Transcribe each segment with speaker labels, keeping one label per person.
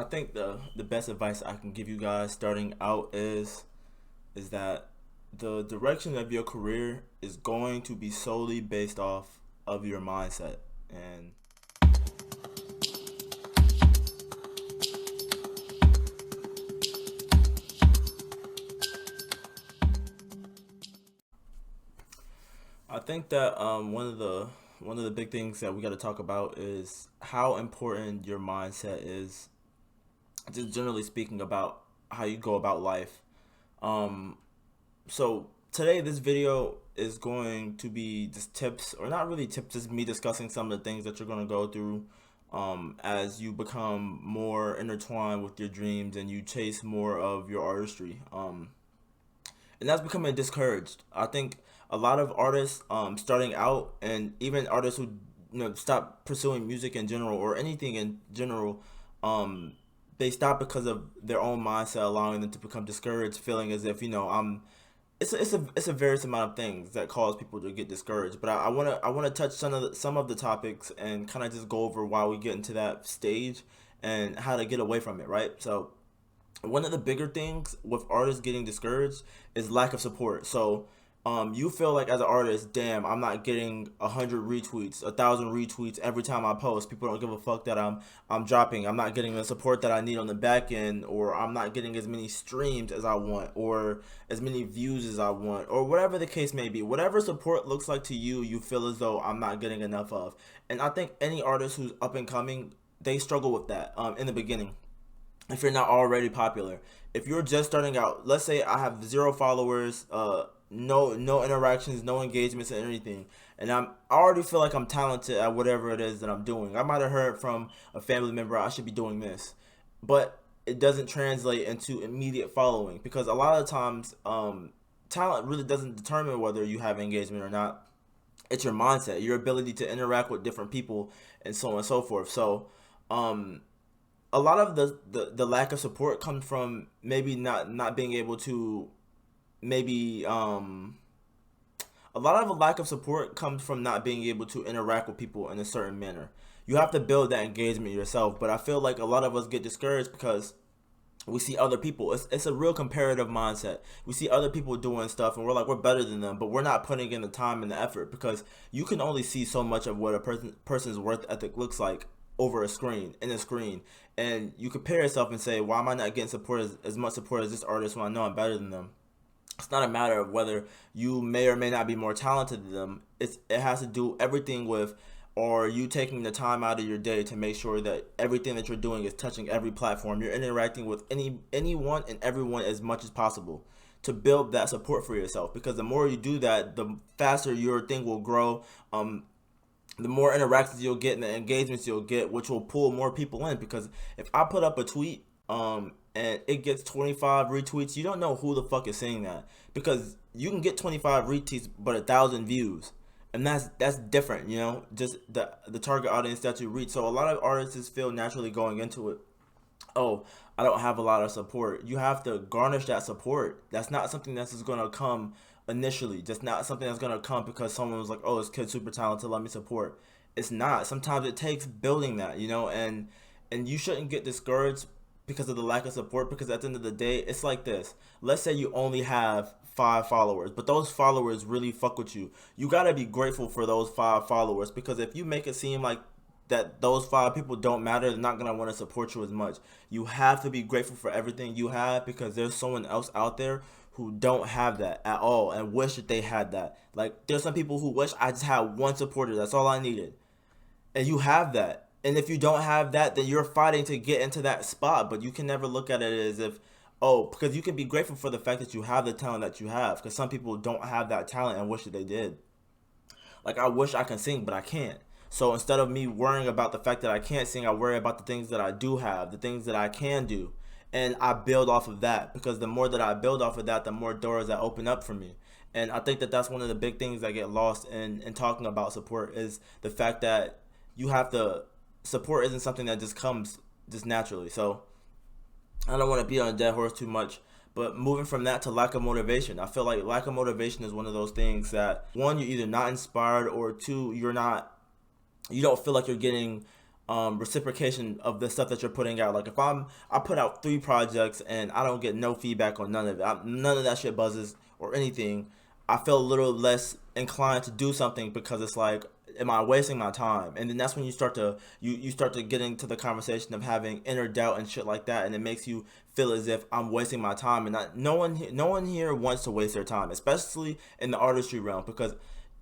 Speaker 1: I think the best advice I can give you guys starting out is that the direction of your career is going to be solely based off of your mindset. And I think that one of the big things that we got to talk about is how important your mindset is, just generally speaking, about how you go about life. Um, so today, this video is going to be just tips, or not really tips, just me discussing some of the things that you're going to go through as you become more intertwined with your dreams and you chase more of your artistry. And that's becoming discouraged. I think a lot of artists starting out, and even artists who stop pursuing music in general or anything in general, um, they stop because of their own mindset, allowing them to become discouraged, feeling as if I'm. It's a various amount of things that cause people to get discouraged. But I wanna touch some of the topics and kind of just go over why we get into that stage and how to get away from it. Right. So one of the bigger things with artists getting discouraged is lack of support. So, you feel like as an artist, damn, I'm not getting 100 retweets, 1,000 retweets every time I post. People don't give a fuck that I'm dropping. I'm not getting the support that I need on the back end, or I'm not getting as many streams as I want, or as many views as I want, or whatever the case may be. Whatever support looks like to you, you feel as though I'm not getting enough of. And I think any artist who's up and coming, they struggle with that in the beginning if you're not already popular. If you're just starting out, let's say I have 0 followers, no interactions, no engagements, and anything, and I already feel like I'm talented at whatever it is that I'm doing. I might have heard from a family member I should be doing this, but it doesn't translate into immediate following because a lot of times, talent really doesn't determine whether you have engagement or not. It's your mindset, your ability to interact with different people, and so on and so forth. So, um, a lot of the lack of support comes from maybe not being able to maybe a lot of the lack of support comes from not being able to interact with people in a certain manner. You have to build that engagement yourself, but I feel like a lot of us get discouraged because we see other people. It's a real comparative mindset. We see other people doing stuff and we're like we're better than them, but we're not putting in the time and the effort because you can only see so much of what a person's worth ethic looks like over a screen, in a screen, and you compare yourself and say, why am I not getting support as much support as this artist when I know I'm better than them? It's not a matter of whether you may or may not be more talented than them. It has to do everything with, or you taking the time out of your day to make sure that everything that you're doing is touching every platform. You're interacting with anyone and everyone as much as possible to build that support for yourself. Because the more you do that, the faster your thing will grow. The more interactions you'll get and the engagements you'll get, which will pull more people in. Because if I put up a tweet, and it gets 25 retweets, you don't know who the fuck is saying that because you can get 25 retweets but 1,000 views, and that's different, just the target audience that you reach. So a lot of artists feel naturally going into it, oh, I don't have a lot of support. You have to garnish that support. That's not something that's just gonna come initially. Just not something that's gonna come because someone was like, "Oh, this kid's super talented. Let me support." It's not. Sometimes it takes building that, and you shouldn't get discouraged because of the lack of support. Because at the end of the day, it's like this. Let's say you only have 5 followers, but those followers really fuck with you. You gotta be grateful for those 5 followers because if you make it seem like that those 5 people don't matter, they're not gonna want to support you as much. You have to be grateful for everything you have because there's someone else out there who don't have that at all and wish that they had that. Like there's some people who wish I just had one supporter. That's all I needed. And you have that. And if you don't have that, then you're fighting to get into that spot. But you can never look at it as if, oh, because you can be grateful for the fact that you have the talent that you have. Because some people don't have that talent and wish that they did. Like I wish I can sing, but I can't. So instead of me worrying about the fact that I can't sing, I worry about the things that I do have, the things that I can do. And I build off of that because the more that I build off of that, the more doors that open up for me. And I think that that's one of the big things that get lost in talking about support is the fact that you have to, support isn't something that just comes just naturally. So I don't want to beat on a dead horse too much, but moving from that to lack of motivation, I feel like lack of motivation is one of those things that one, you're either not inspired, or two, you don't feel like you're getting reciprocation of the stuff that you're putting out. Like if I put out 3 projects and I don't get no feedback on none of it, none of that shit buzzes or anything, I feel a little less inclined to do something because it's like, am I wasting my time? And then that's when you start to you start to get into the conversation of having inner doubt and shit like that, and it makes you feel as if I'm wasting my time. And no one here wants to waste their time, especially in the artistry realm, because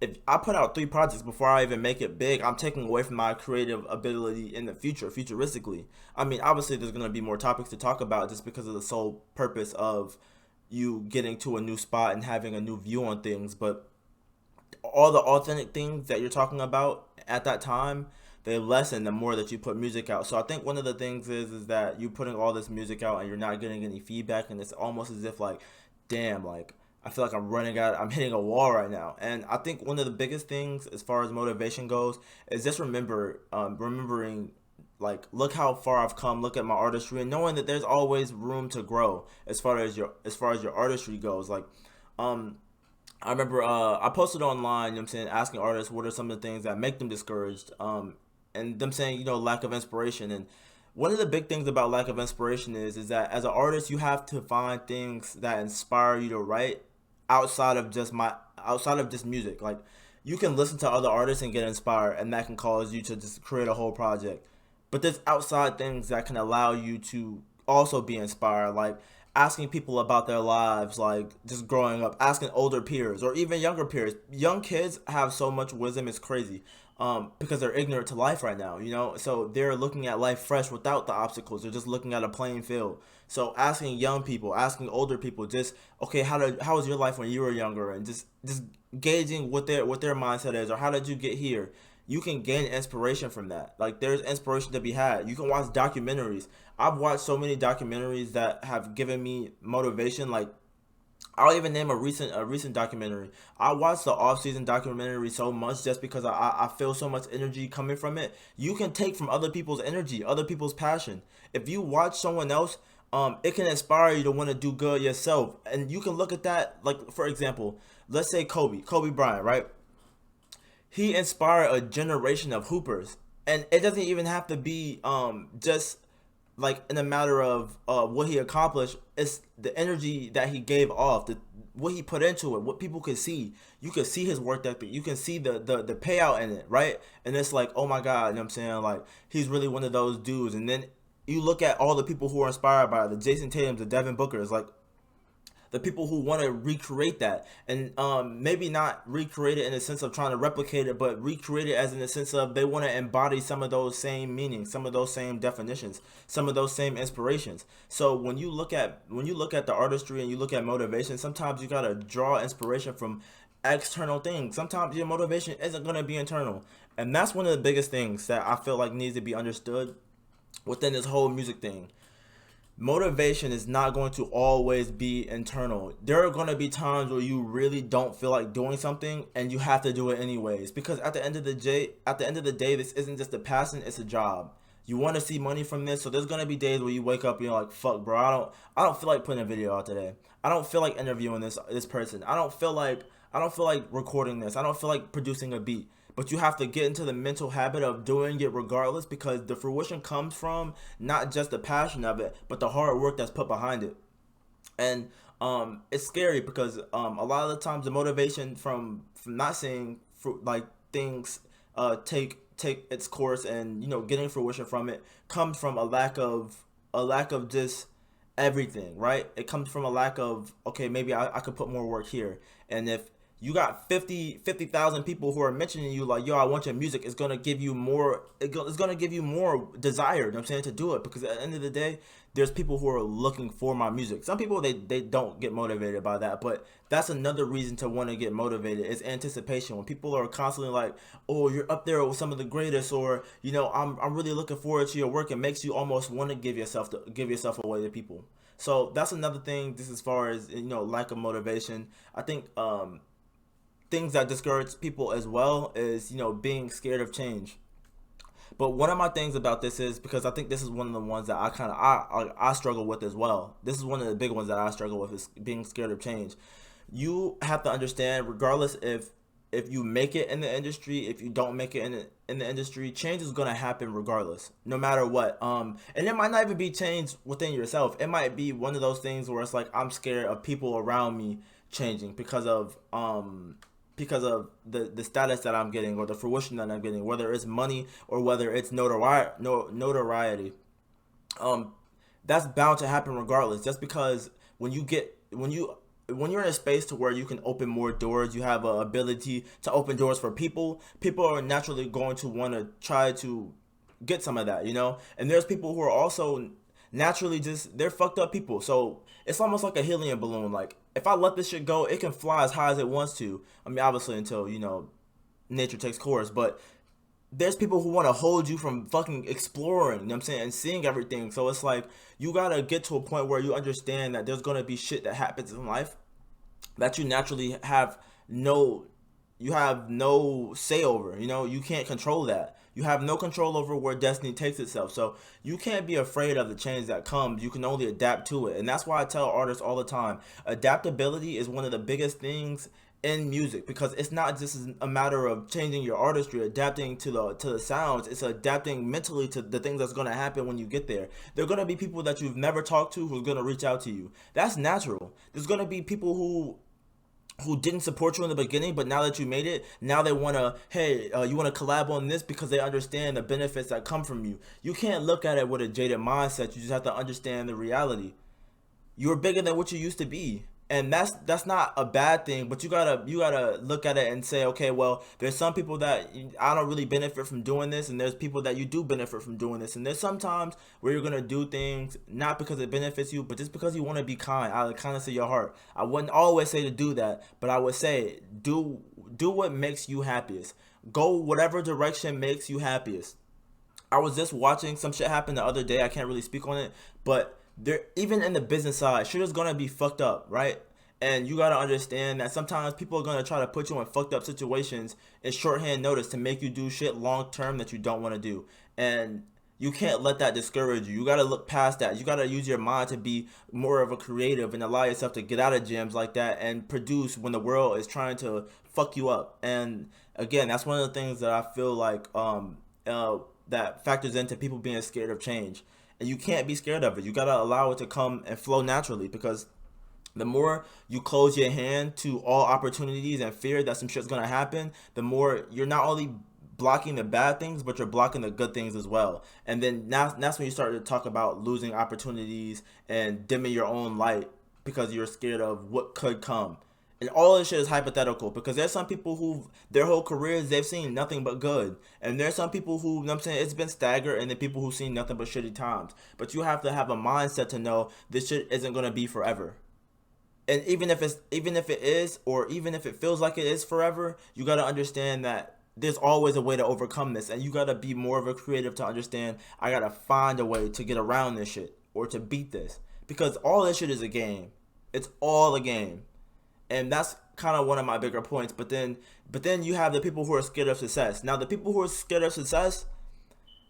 Speaker 1: if I put out 3 projects before I even make it big, I'm taking away from my creative ability in the future, futuristically. I mean, obviously, there's gonna be more topics to talk about just because of the sole purpose of you getting to a new spot and having a new view on things. But all the authentic things that you're talking about at that time, they lessen the more that you put music out. So I think one of the things is that you putting all this music out and you're not getting any feedback, and it's almost as if like, damn, like I feel like I'm hitting a wall right now. And I think one of the biggest things as far as motivation goes is just remembering, like, look how far I've come, look at my artistry, and knowing that there's always room to grow as far as your artistry goes. Like, um I remember I posted online, you know what I'm saying, asking artists what are some of the things that make them discouraged, and them saying, lack of inspiration. And one of the big things about lack of inspiration is that as an artist, you have to find things that inspire you to write outside of just music. Like, you can listen to other artists and get inspired, and that can cause you to just create a whole project. But there's outside things that can allow you to also be inspired, like asking people about their lives, like just growing up, asking older peers or even younger peers. Young kids have so much wisdom, it's crazy. Because they're ignorant to life right now, so they're looking at life fresh without the obstacles. They're just looking at a playing field. So asking young people, asking older people, just okay, how was your life when you were younger, and just gauging what their mindset is, or how did you get here. You can gain inspiration from that. Like, there's inspiration to be had. You can watch documentaries. I've watched so many documentaries that have given me motivation. Like, I'll even name a recent documentary. I watched the off season documentary so much just because I feel so much energy coming from it. You can take from other people's energy, other people's passion. If you watch someone else, it can inspire you to want to do good yourself. And you can look at that, like, for example, let's say Kobe Bryant, right? He inspired a generation of hoopers, and it doesn't even have to be just like in a matter of what he accomplished. It's the energy that he gave off, the what he put into it, what people could see. You could see his work ethic, you can see the payout in it, right? And it's like, oh my god, you know what I'm saying, like, he's really one of those dudes. And then you look at all the people who are inspired by it, the Jason Tatum's, the Devin Bookers, like the people who want to recreate that, and maybe not recreate it in the sense of trying to replicate it, but recreate it as in the sense of they want to embody some of those same meanings, some of those same definitions, some of those same inspirations. So when you look at the artistry and you look at motivation, sometimes you gotta draw inspiration from external things. Sometimes your motivation isn't gonna be internal, and that's one of the biggest things that I feel like needs to be understood within this whole music thing. Motivation is not going to always be internal. There are going to be times where you really don't feel like doing something and you have to do it anyways, because at the end of the day, this isn't just a passion, it's a job. You want to see money from this, so there's going to be days where you wake up and you're like, fuck, bro, I don't feel like putting a video out today. I don't feel like interviewing this person. I don't feel like recording this. I don't feel like producing a beat. But you have to get into the mental habit of doing it regardless, because the fruition comes from not just the passion of it, but the hard work that's put behind it. And it's scary because a lot of the times the motivation from not seeing like things take its course, and getting fruition from it comes from a lack of just everything, right? It comes from a lack of, okay, maybe I could put more work here. And if you got 50,000 people who are mentioning you like, yo, I want your music, it's gonna give you more. It's gonna give you more desire, you know what I'm saying, to do it, because at the end of the day, there's people who are looking for my music. Some people, they don't get motivated by that, but that's another reason to want to get motivated. It's anticipation. When people are constantly like, oh, you're up there with some of the greatest, or I'm really looking forward to your work, it makes you almost want to give yourself away to people. So that's another thing, just as far as lack of motivation. I think things that discourage people as well is being scared of change. But one of my things about this is, because I think this is one of the ones that I struggle with as well. This is one of the big ones that I struggle with, is being scared of change. You have to understand, regardless if you make it in the industry, if you don't make it in the industry, change is gonna happen regardless, no matter what. And it might not even be change within yourself. It might be one of those things where it's like I'm scared of people around me changing because of the status that I'm getting or the fruition that I'm getting, whether it's money or whether it's notoriety. Um, that's bound to happen regardless. Just because when you're in a space to where you can open more doors, you have a ability to open doors for people. People are naturally going to want to try to get some of that, you know. And there's people who are also naturally just they're fucked up people. So it's almost like a helium balloon. Like if I let this shit go, it can fly as high as it wants to. I mean, obviously until nature takes course, but there's people who want to hold you from fucking exploring, you know what I'm saying, and seeing everything. So it's like you gotta get to a point where you understand that there's gonna be shit that happens in life that you naturally have no say over. You know, you can't control that. You have no control over where destiny takes itself. So you can't be afraid of the change that comes. You can only adapt to it. And that's why I tell artists all the time, adaptability is one of the biggest things in music, because it's not just a matter of changing your artistry, adapting to the sounds. It's adapting mentally to the things that's going to happen when you get there. There are going to be people that you've never talked to who's going to reach out to you. That's natural. There's going to be people who didn't support you in the beginning, but now that you made it, now they want to, hey, you want to collab on this because they understand the benefits that come from you. You can't look at it with a jaded mindset. You just have to understand the reality. You're bigger than what you used to be. And that's not a bad thing, but you gotta look at it and say, okay, well, there's some people that I don't really benefit from doing this, and there's people that you do benefit from doing this, and there's sometimes where you're gonna do things not because it benefits you, but just because you want to be kind, out of the kindness of your heart. I wouldn't always say to do that, but I would say do what makes you happiest. Go whatever direction makes you happiest. I was just watching some shit happen the other day. I can't really speak on it, but there, even in the business side, shit is gonna be fucked up, right? And you gotta understand that sometimes people are gonna try to put you in fucked up situations in shorthand notice to make you do shit long term that you don't want to do. And you can't let that discourage you. You gotta look past that. You gotta use your mind to be more of a creative and allow yourself to get out of gyms like that and produce when the world is trying to fuck you up. And again, that's one of the things that I feel like that factors into people being scared of change. And you can't be scared of it. You gotta allow it to come and flow naturally, because the more you close your hand to all opportunities and fear that some shit's gonna happen, the more you're not only blocking the bad things, but you're blocking the good things as well. And then now that's when you start to talk about losing opportunities and dimming your own light because you're scared of what could come. And all this shit is hypothetical, because there's some people who their whole careers they've seen nothing but good, and there's some people who, you know what I'm saying, it's been staggered, and then people who've seen nothing but shitty times. But you have to have a mindset to know this shit isn't gonna be forever. And even if it is, or even if it feels like it is forever, you gotta understand that there's always a way to overcome this, and you gotta be more of a creative to understand I gotta find a way to get around this shit or to beat this, because all this shit is a game. It's all a game. And that's kind of one of my bigger points. But then you have the people who are scared of success. Now the people who are scared of success,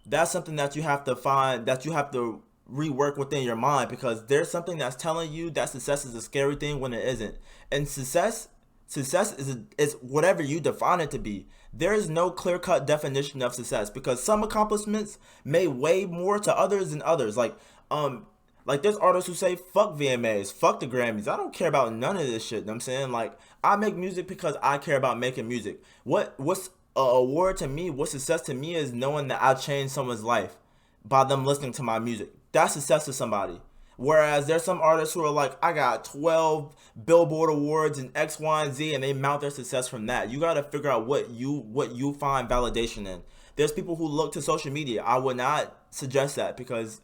Speaker 1: that's something that you have to find, that you have to rework within your mind, because there's something that's telling you that success is a scary thing when it isn't. And success is whatever you define it to be. There is no clear-cut definition of success, because some accomplishments may weigh more to others than others. Like there's artists who say fuck VMAs, fuck the Grammys. I don't care about none of this shit. You know what I'm saying? Like I make music because I care about making music. What's a award to me, what success to me is knowing that I changed someone's life by them listening to my music. That's success to somebody. Whereas there's some artists who are like, I got 12 Billboard awards and X, Y, and Z, and they mount their success from that. You gotta figure out what you find validation in. There's people who look to social media. I would not suggest that, because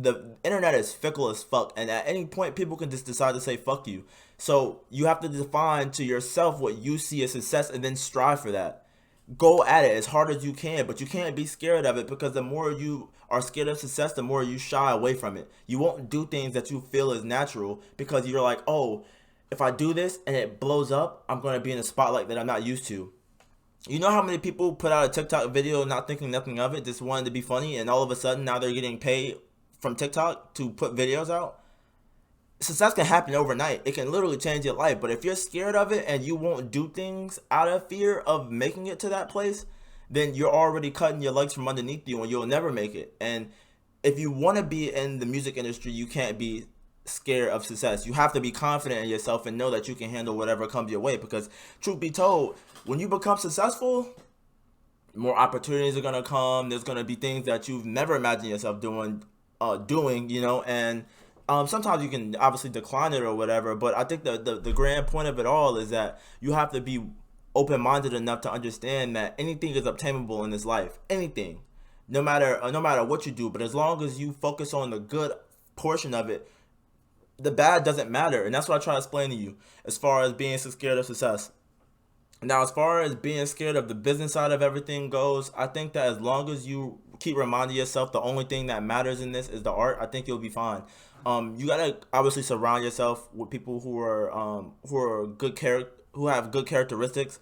Speaker 1: the internet is fickle as fuck, and at any point people can just decide to say fuck you. So you have to define to yourself what you see as success and then strive for that. Go at it as hard as you can, but you can't be scared of it, because the more you are scared of success, the more you shy away from it. You won't do things that you feel is natural, because you're like, oh, if I do this and it blows up, I'm going to be in a spotlight that I'm not used to. You know how many people put out a TikTok video not thinking nothing of it, just wanted to be funny, and all of a sudden now they're getting paid from TikTok to put videos out? success can happen overnight. It can literally change your life. But if you're scared of it and you won't do things out of fear of making it to that place, then you're already cutting your legs from underneath you and you'll never make it. And if you want to be in the music industry, you can't be scared of success. You have to be confident in yourself and know that you can handle whatever comes your way. Because truth be told, when you become successful, more opportunities are gonna come. There's gonna be things that you've never imagined yourself doing, and sometimes you can obviously decline it or whatever. But I think the grand point of it all is that you have to be open minded enough to understand that anything is obtainable in this life. Anything, no matter what you do. But as long as you focus on the good portion of it, the bad doesn't matter. And that's what I try to explain to you as far as being so scared of success. Now, as far as being scared of the business side of everything goes, I think that as long as you keep reminding yourself the only thing that matters in this is the art, I think you'll be fine. You gotta obviously surround yourself with people who are good character, who have good characteristics.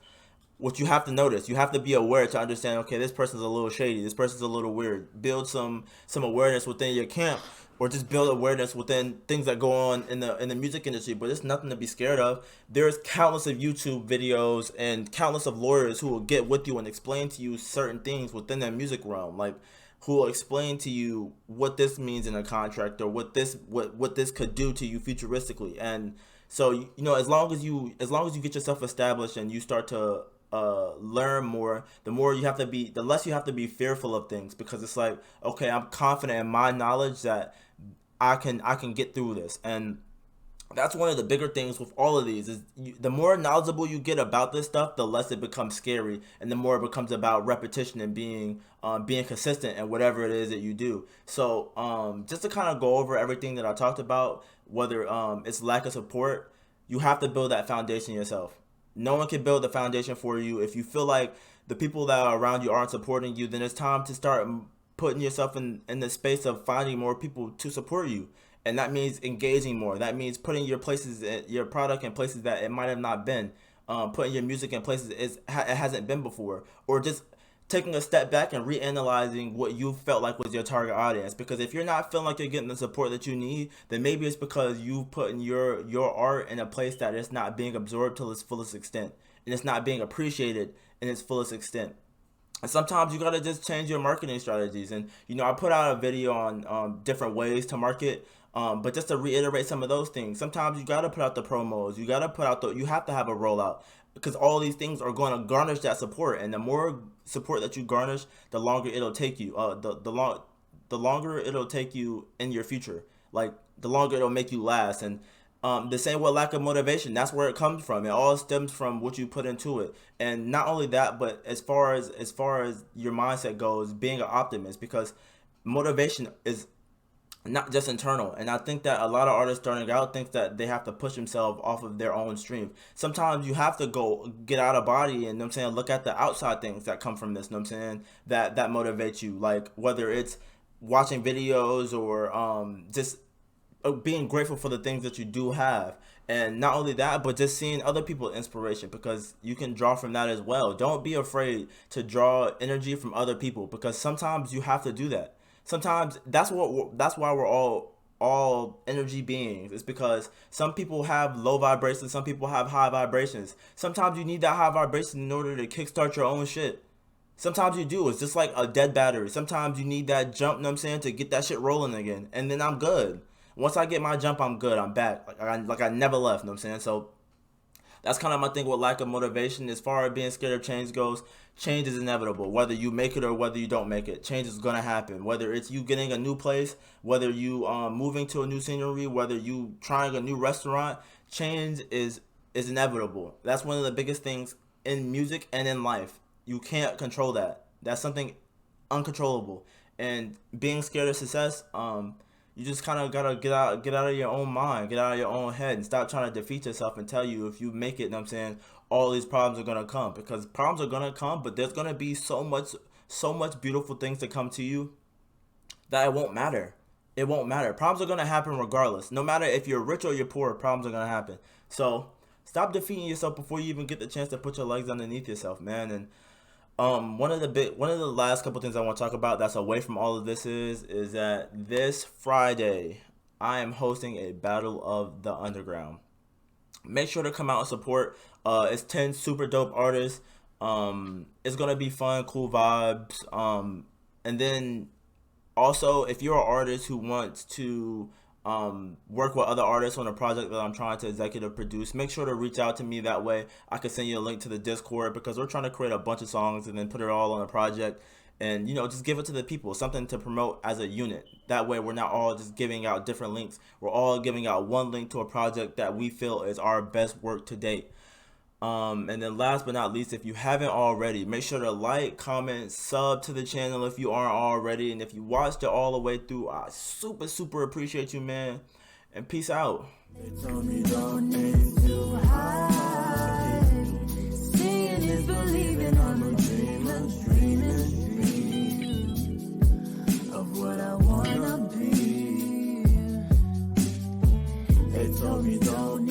Speaker 1: What you have to notice, you have to be aware to understand. Okay, this person's a little shady. This person's a little weird. Build some awareness within your camp, or just build awareness within things that go on in the music industry. But it's nothing to be scared of. There's countless of YouTube videos and countless of lawyers who will get with you and explain to you certain things within that music realm, like who will explain to you what this means in a contract or what this could do to you futuristically. And so as long as you get yourself established and you start to learn more, the less you have to be fearful of things, because it's like, okay, I'm confident in my knowledge that I can get through this. And that's one of the bigger things with all of these is the more knowledgeable you get about this stuff, the less it becomes scary, and the more it becomes about repetition and being consistent in whatever it is that you do. So just to kind of go over everything that I talked about, whether it's lack of support, you have to build that foundation yourself. No one can build the foundation for you. If you feel like the people that are around you aren't supporting you, then it's time to start putting yourself in the space of finding more people to support you. And that means engaging more. That means putting your product in places that it might have not been. Putting your music in places it hasn't been before, or just taking a step back and reanalyzing what you felt like was your target audience. Because if you're not feeling like you're getting the support that you need, then maybe it's because you put in your art in a place that it's not being absorbed to its fullest extent, and it's not being appreciated in its fullest extent. And sometimes you gotta just change your marketing strategies. And I put out a video on different ways to market. But just to reiterate some of those things, sometimes you gotta put out the promos. You have to have a rollout, because all these things are going to garnish that support. And the more support that you garnish, the longer it'll take you. The longer it'll take you in your future. Like, the longer it'll make you last. And the same with lack of motivation. That's where it comes from. It all stems from what you put into it. And not only that, but as far as your mindset goes, being an optimist, because motivation is not just internal. And I think that a lot of artists starting out think that they have to push themselves off of their own stream. Sometimes you have to go get out of body and, I'm saying, look at the outside things that come from this, I'm saying, that motivate you. Like, whether it's watching videos or just being grateful for the things that you do have. And not only that, but just seeing other people's inspiration, because you can draw from that as well. Don't be afraid to draw energy from other people, because sometimes you have to do that. Sometimes that's why we're all energy beings. It's because some people have low vibrations, some people have high vibrations. Sometimes you need that high vibration in order to kickstart your own shit. Sometimes you do. It's just like a dead battery. Sometimes you need that jump, know what I'm saying, to get that shit rolling again. And then I'm good. Once I get my jump, I'm good. I'm back. Like I never left, know what I'm saying? So that's kind of my thing with lack of motivation. As far as being scared of change goes, change is inevitable. Whether you make it or whether you don't make it, change is gonna happen. Whether it's you getting a new place, whether you moving to a new scenery, whether you trying a new restaurant, change is inevitable. That's one of the biggest things in music and in life. You can't control that. That's something uncontrollable. And being scared of success, you just kind of gotta get out of your own mind, get out of your own head, and stop trying to defeat yourself and tell you if you make it, you know what I'm saying, all these problems are gonna come, because problems are gonna come, but there's gonna be so much beautiful things to come to you that it won't matter. It won't matter. Problems are gonna happen regardless. No matter if you're rich or you're poor, problems are gonna happen. So stop defeating yourself before you even get the chance to put your legs underneath yourself, man. And one of the last couple things I want to talk about that's away from all of this is that this Friday, I am hosting a Battle of the Underground. Make sure to come out and support. It's 10 super dope artists. It's gonna be fun, cool vibes. And then also, if you're an artist who wants to work with other artists on a project that I'm trying to executive produce, make sure to reach out to me. That way I can send you a link to the Discord, because we're trying to create a bunch of songs and then put it all on a project, and just give it to the people, something to promote as a unit. That way we're not all just giving out different links. We're all giving out one link to a project that we feel is our best work to date. And then last but not least, if you haven't already, make sure to like, comment, sub to the channel if you aren't already. And if you watched it all the way through, I super appreciate you, man. And peace out.
Speaker 2: They told me don't aim too high. Seeing is believing. I'm a dreamer, dreaming of what I wanna be. They told me don't